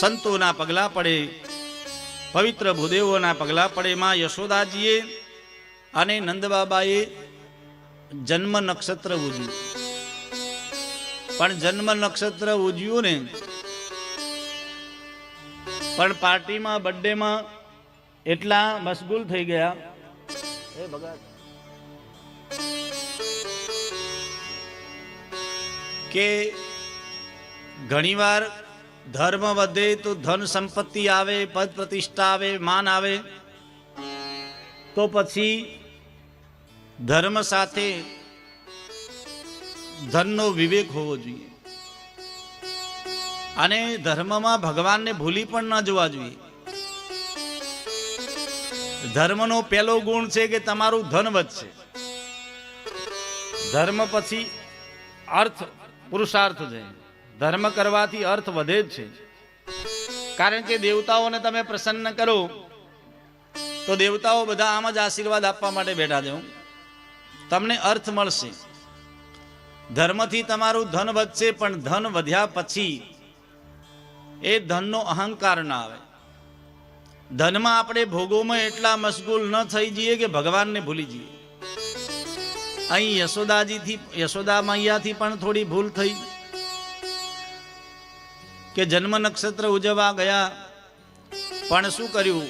સંતોના પગલા પડે, પવિત્ર ભૂદેવોના પગલા પડે. માં યશોદાજીએ અને નંદબાબાએ જન્મ નક્ષત્ર ઉજવ્યું. પણ જન્મ નક્ષત્ર ઉજવ્યું ને, પણ પાર્ટીમાં બર્થડેમાં એટલા મશગુલ થઈ ગયા કે ઘણીવાર ધર્મ વધે તો ધન સંપત્તિ આવે, પદ પ્રતિષ્ઠા આવે, માન આવે, તો પછી ધર્મ સાથે ધનનો વિવેક હોવો જોઈએ. અને ધર્મમાં ભગવાનને ભૂલી પણ ન જવા જોઈએ. ધર્મનો પહેલો ગુણ છે કે તમારું ધન વધશે. ધર્મ પછી અર્થ, પુરુષાર્થ છે. ધર્મ કરવાથી અર્થ વધે જ છે. કારણ કે દેવતાઓને તમે પ્રસન્ન કરો તો દેવતાઓ બધા આમ જ આશીર્વાદ આપવા માટે બેઠા છે. તમને અર્થ મળશે. ધર્મથી તમારું ધન વધશે, પણ ધન વધ્યા પછી એ ધનનો અહંકાર ના આવે. ધનમાં આપણે ભોગોમાં એટલા મશગુલ ન થઈ જઈએ કે ભગવાનને ભૂલી જઈએ. અહીં યશોદા મૈયાથી પણ થોડી ભૂલ થઈ કે જન્મ નક્ષત્ર ઉજવવા ગયા, પણ શું કર્યું?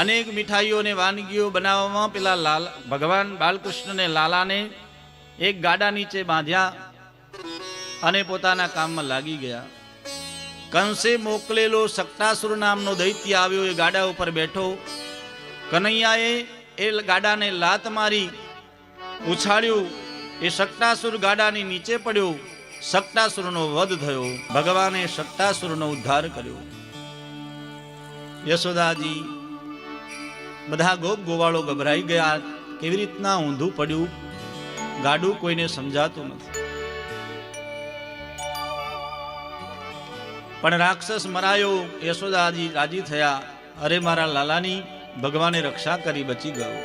અનેક મીઠાઈઓને વાનગીઓ બનાવવામાં પેલા ભગવાન બાલકૃષ્ણને લાલાને એક ગાડા નીચે બાંધ્યા અને પોતાના કામમાં લાગી ગયા. કંસે મોકલેલો સક્ટાસુર નામનો દૈત્ય આવ્યો, એ ગાડા ઉપર બેઠો. કનૈયાએ એ ગાડાને લાત મારી ઉછાળ્યું. એ સક્ટાસુર ગાડાની નીચે પડ્યો. સક્ટાસુરનો વધ થયો. ભગવાને સક્ટાસુરનો ઉદ્ધાર કર્યો. યશોદાજી બધા ગોપ ગોવાળો ગભરાઈ ગયા. કેવી રીતના ઊંધું પડ્યું ગાડું કોઈને સમજાતું નથી. પણ રાક્ષસ મરાયો. યશોદાજી રાજી થયા. અરે મારા લાલાની ભગવાને રક્ષા કરી, બચી ગયો.